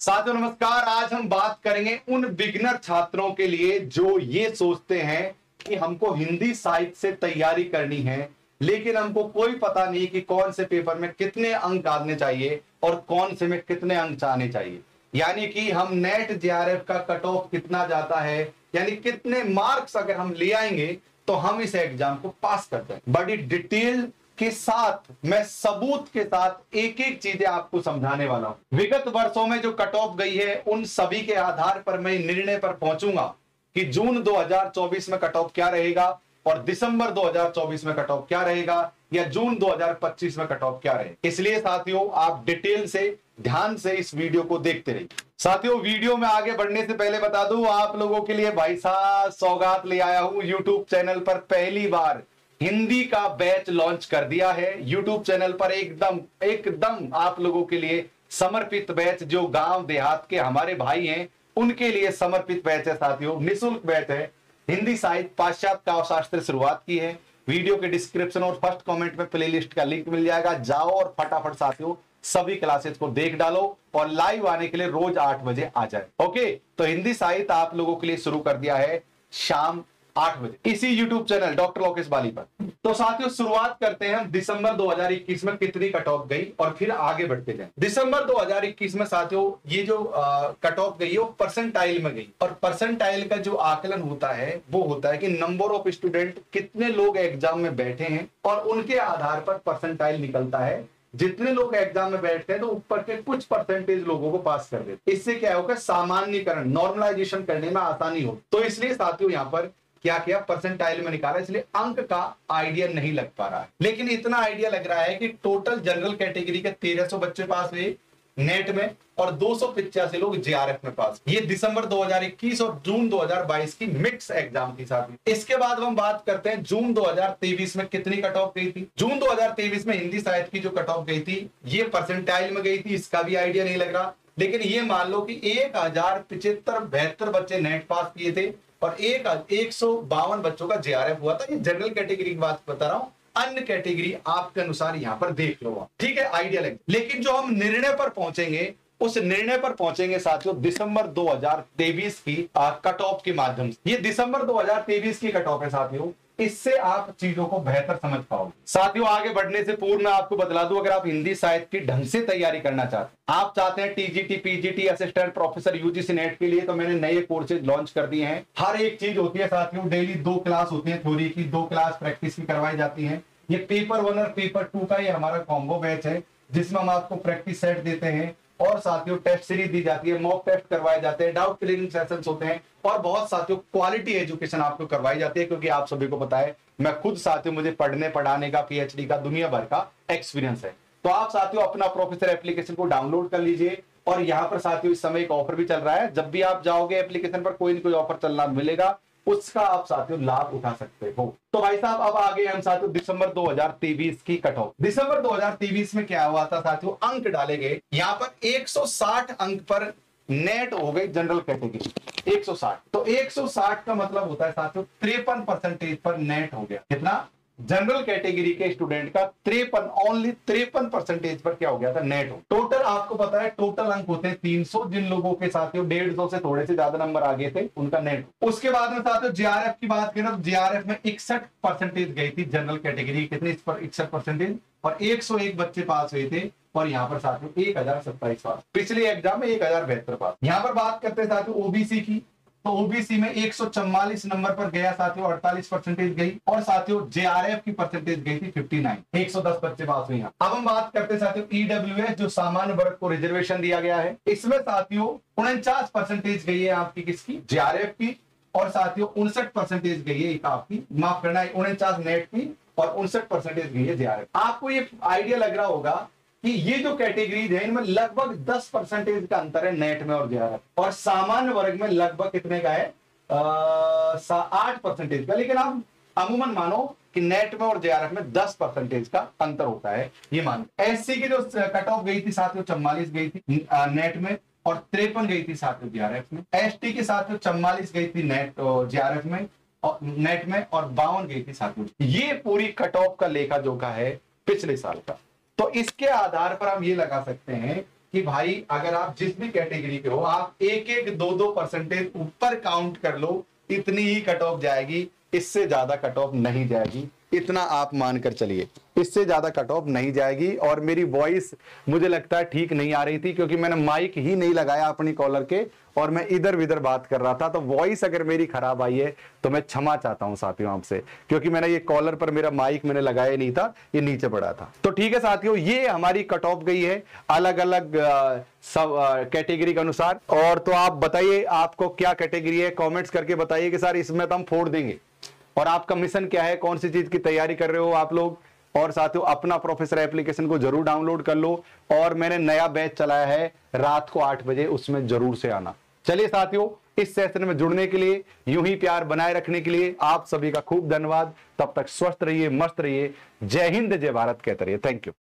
साथियों नमस्कार। आज हम बात करेंगे उन बिगिनर छात्रों के लिए जो ये सोचते हैं कि हमको हिंदी साहित्य से तैयारी करनी है, लेकिन हमको कोई पता नहीं कि कौन से पेपर में कितने अंक आने चाहिए और कौन से में कितने अंक आने चाहिए। यानी कि हम नेट जेआरएफ का कट ऑफ कितना जाता है, यानी कितने मार्क्स अगर हम ले आएंगे तो हम इस एग्जाम को पास करते हैं। बड़ी डिटेल के साथ मैं सबूत के साथ एक एक चीजें आपको समझाने वाला हूं। विगत वर्षों में जो कट ऑफ गई है उन सभी के आधार पर मैं निर्णय पर पहुंचूंगा कि जून 2024 में कट ऑफ क्या रहेगा और दिसंबर 2024 में कट ऑफ क्या रहेगा या जून 2025 में कट ऑफ क्या रहेगा। इसलिए साथियों आप डिटेल से ध्यान से इस वीडियो को देखते रहिए। साथियों वीडियो में आगे बढ़ने से पहले बता दूं आप लोगों के लिए भाई साहब सौगात ले आया हूं। यूट्यूब चैनल पर पहली बार हिंदी का बैच लॉन्च कर दिया है। यूट्यूब चैनल पर एकदम आप लोगों के लिए समर्पित बैच, जो गांव देहात के हमारे भाई हैं उनके लिए समर्पित बैच है साथियों। निःशुल्क बैच है। हिंदी साहित्य पाश्चात्य काव्यशास्त्र शुरुआत की है। वीडियो के डिस्क्रिप्शन और फर्स्ट कमेंट में प्लेलिस्ट का लिंक मिल जाएगा। जाओ और फटाफट साथियों सभी क्लासेस को देख डालो और लाइव आने के लिए रोज 8 बजे आ जाए। ओके, तो हिंदी साहित्य आप लोगों के लिए शुरू कर दिया है शाम 8 बजे इसी YouTube चैनल डॉक्टर लोकेश बाली पर। तो साथियों शुरुआत करते हैं हम दिसंबर 2021 में कितनी कट ऑफ गई और फिर आगे बढ़ते जाएं। दिसंबर 2021 में साथियों ये जो कट ऑफ गई है वो परसेंटाइल में गई और परसेंटाइल का जो आकलन होता है वो होता है कि नंबर ऑफ स्टूडेंट कितने लोग एग्जाम में बैठे हैं और उनके आधार पर परसेंटाइल निकलता है। जितने लोग एग्जाम में बैठते हैं तो ऊपर के कुछ परसेंटेज लोगों को पास कर देते। इससे क्या होगा, सामान्यकरण नॉर्मलाइजेशन करने में आसानी हो। तो इसलिए साथियों यहाँ पर क्या किया, परसेंटाइल में निकाला। इसलिए अंक का आइडिया नहीं लग पा रहा है, लेकिन इतना आइडिया लग रहा है कि टोटल जनरल कैटेगरी के 1300 बच्चे पास हुए नेट में और 285 लोग जेआरएफ में पास। ये दिसंबर 2021 और जून 2022 की मिक्स एग्जाम थी साथियों। इसके बाद हम बात करते हैं जून 2023 में कितनी कट ऑफ गई थी। जून 2023 में हिंदी साहित्य की जो कट ऑफ गई थी ये परसेंटाइल में गई थी। इसका भी आइडिया नहीं लग रहा, लेकिन ये मान लो कि 1075 बच्चे नेट पास किए थे और 152 बच्चों का जेआरएफ हुआ था। ये जनरल कैटेगरी की बात बता रहा हूं, अन्य कैटेगरी आपके अनुसार यहां पर देख लो। ठीक है, आइडिया लगे। लेकिन जो हम निर्णय पर पहुंचेंगे उस निर्णय पर पहुंचेंगे साथियों दिसंबर 2023 की कट ऑफ के माध्यम से। ये दिसंबर 2023 की कट ऑफ है साथियों। इससे आप चीजों को बेहतर समझ पाओगे। साथियों आगे बढ़ने से पूर्व मैं आपको बतला दूं, अगर आप हिंदी साहित्य की ढंग से तैयारी करना चाहते हैं, आप चाहते हैं TGT PGT assistant professor UGC net के लिए, तो मैंने नए कोर्सेज लॉन्च कर दिए हैं। हर एक चीज होती है साथियों, डेली 2 क्लास होती है, थ्योरी की 2 क्लास प्रैक्टिस की करवाई जाती है। ये पेपर 1 और पेपर 2 का ये हमारा कॉम्बो बैच है, जिसमें हम आपको प्रैक्टिस सेट देते हैं और साथियों टेस्ट सीरीज दी जाती है, मॉक टेस्ट करवाए जाते हैं, डाउट क्लियरिंग सेशंस होते हैं और बहुत साथियों क्वालिटी एजुकेशन आपको करवाई जाती है। क्योंकि आप सभी को पता है मैं खुद साथियों मुझे पढ़ने पढ़ाने का पीएचडी का दुनिया भर का एक्सपीरियंस है। तो आप साथियों अपना प्रोफेसर एप्लीकेशन को डाउनलोड कर लीजिए और यहाँ पर साथियों इस समय एक ऑफर भी चल रहा है। जब भी आप जाओगे एप्लीकेशन पर कोई ना कोई ऑफर चलना मिलेगा, उसका आप साथियों लाभ उठा सकते हो। तो भाई साहब अब आगे हम साथियों दिसंबर 2023 की कट ऑफ। दिसंबर 2023 में क्या हुआ था साथियों, अंक डाले गए। यहाँ पर 160 अंक पर नेट हो गई जनरल कैटेगरी 160। तो 160 का मतलब होता है साथियों 53% पर नेट हो गया। कितना, जनरल कैटेगरी के स्टूडेंट का 53% पर क्या हो गया था, नेट हो। टोटल आपको पता है टोटल अंक होते हैं 300। जिन लोगों के साथियों 150 से थोड़े से ज्यादा नंबर आ गए थे उनका नेट। उसके बाद में साथियों जेआरएफ की बात करें तो जेआरएफ में 61% गई थी जनरल कैटेगरी। कितनी, इस पर 61% और 101 बच्चे पास हुए थे और यहाँ पर साथियों 1027 पास। पिछले एग्जाम में 1072 पास। यहाँ पर बात करते हैं साथियों ओबीसी की, तो ओबीसी में 144 नंबर पर गया साथियों, 48% गई और साथियों जेआरएफ की परसेंटेज गई थी 59, 110 बच्चे पास हुए। अब हम बात करते हैं साथियों ईडब्ल्यूएस जो सामान्य वर्ग को रिजर्वेशन दिया गया है, इसमें साथियों 49% गई है आपकी किसकी, जेआरएफ की और साथियों 59% गई है आपकी, माफ करना है 49 नेट की और 59% गई है जेआरएफ। आपको ये आइडिया लग रहा होगा कि ये जो कैटेगरीज है इनमें लगभग 10% का अंतर है नेट में और जेआरएफ, और सामान्य वर्ग में लगभग कितने का है 8% का। लेकिन आप अमूमन मानो कि नेट में और जेआरएफ में 10% का अंतर होता है, ये मानो। एससी की जो कट ऑफ गई थी साथियों 44 गई थी नेट में और 53 गई थी साथियों जेआरएफ में। एसटी के साथियों 44 गई थी नेट और जेआरएफ में और नेट में और 52 गई थी साथियों। ये पूरी कट ऑफ का लेखा जोखा है पिछले साल का। तो इसके आधार पर हम ये लगा सकते हैं कि भाई अगर आप जिस भी कैटेगरी के हो, आप 1-1, 2-2 परसेंटेज ऊपर काउंट कर लो, इतनी ही कट ऑफ जाएगी, इससे ज्यादा कट ऑफ नहीं जाएगी, इतना आप मानकर चलिए, इससे ज्यादा कट ऑफ नहीं जाएगी। और मेरी वॉइस मुझे लगता है ठीक नहीं आ रही थी, क्योंकि मैंने माइक ही नहीं लगाया अपनी कॉलर के और मैं इधर उधर बात कर रहा था। तो वॉइस अगर मेरी खराब आई है तो मैं क्षमा चाहता हूं साथियों आपसे, क्योंकि मैंने ये कॉलर पर मेरा माइक मैंने लगाया नहीं था, ये नीचे पड़ा था। तो ठीक है साथियों, ये हमारी कट ऑफ गई है अलग अलग सब कैटेगरी के अनुसार। और तो आप बताइए आपको क्या कैटेगरी है, कॉमेंट्स करके बताइए कि सर इसमें तो हम फोड़ देंगे। और आपका मिशन क्या है, कौन सी चीज की तैयारी कर रहे हो आप लोग। और साथियों अपना प्रोफेसर एप्लीकेशन को जरूर डाउनलोड कर लो। और मैंने नया बैच चलाया है रात को 8 बजे, उसमें जरूर से आना। चलिए साथियों, इस सेशन में जुड़ने के लिए, यूं ही प्यार बनाए रखने के लिए आप सभी का खूब धन्यवाद। तब तक स्वस्थ रहिए, मस्त रहिए। जय हिंद, जय भारत कहते रहिए। Thank you.